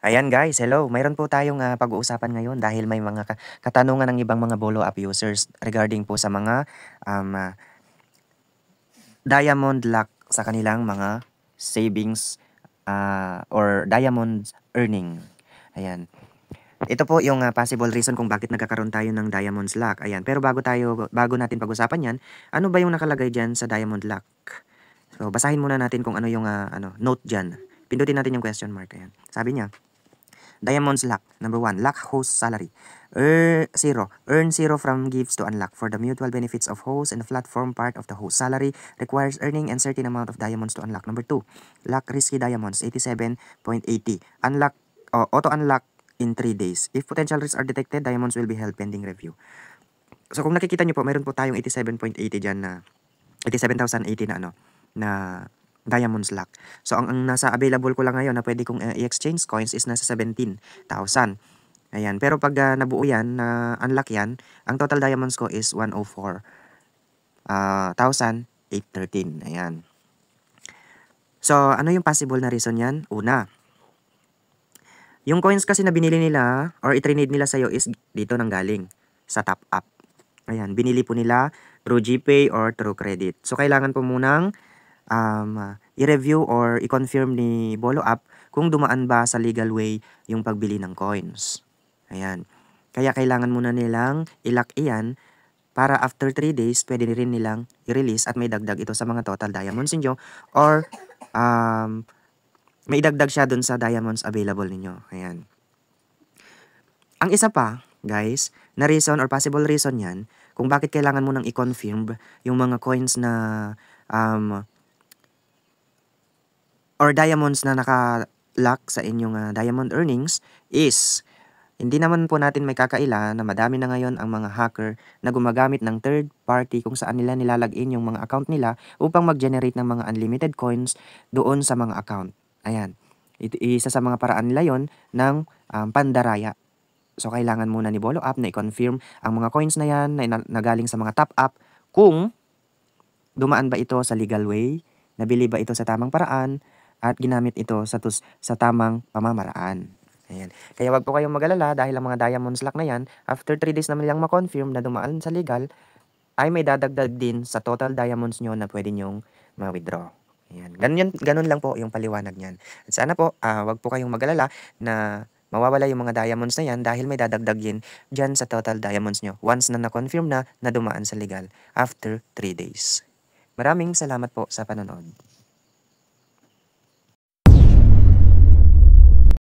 Ayan guys, hello. Mayroon po tayong pag-uusapan ngayon dahil may mga katanungan ng ibang mga follow up users regarding po sa mga um, ah, diamond lock sa kanilang mga savings or diamond earning. Ayan. Ito po yung possible reason kung bakit nagkakaroon tayo ng diamonds lock. Ayan. Pero bago natin pag-usapan yan, ano ba yung nakalagay dyan sa diamond lock? So, basahin muna natin kung ano yung note dyan. Pindutin natin yung question mark. Ayan. Sabi niya, Diamonds Lock. Number 1, lock host salary. Zero. Earn zero from gifts to unlock. For the mutual benefits of host and the platform, part of the host salary requires earning a certain amount of diamonds to unlock. Number 2, lock risky diamonds. 87.80. Auto unlock in 3 days. If potential risks are detected, diamonds will be held pending review. So kung nakikita nyo po, meron po tayong 87.80 dyan na 87,080 na diamonds lock. So ang nasa available ko lang ngayon na pwede kong i-exchange coins is nasa 17,000. Ayan, pero pag nabuo yan, na unlock yan, ang total diamonds ko is 104,813. Ayan. So ano yung possible na reason yan? Una, yung coins kasi na binili nila or i-trade nila sa'yo is dito nang galing sa top up. Ayan, binili po nila through GPay or through credit. So kailangan po munang i-review or i-confirm ni Bolo App kung dumaan ba sa legal way yung pagbili ng coins. Ayan. Kaya kailangan muna nilang i-lock iyan para after 3 days, pwede rin nilang i-release at may dagdag ito sa mga total diamonds ninyo or may dagdag siya dun sa diamonds available ninyo. Ayan. Ang isa pa, guys, na reason or possible reason yan kung bakit kailangan mo nang i-confirm yung mga coins na or diamonds na naka-lock sa inyong diamond earnings is hindi naman po natin may kakaila na madami na ngayon ang mga hacker na gumagamit ng third party kung saan nila nilalagin yung mga account nila upang mag-generate ng mga unlimited coins doon sa mga account. Ayan. Isa sa mga paraan nila yon ng pandaraya. So kailangan muna ni Bolo App na i-confirm ang mga coins na yan na galing sa mga top up kung dumaan ba ito sa legal way, nabili ba ito sa tamang paraan, at ginamit ito sa tamang pamamaraan. Ayan. Kaya wag po kayong mag-alala dahil ang mga diamonds lock na yan, after 3 days naman nilang ma-confirm na dumaan sa legal, ay may dadagdag din sa total diamonds nyo na pwede nyong ma-withdraw. Ayan. Ganun lang po yung paliwanag niyan. At sana po, wag po kayong mag-alala na mawawala yung mga diamonds na yan dahil may dadagdag din dyan sa total diamonds nyo once na na-confirm na dumaan sa legal after 3 days. Maraming salamat po sa panonood.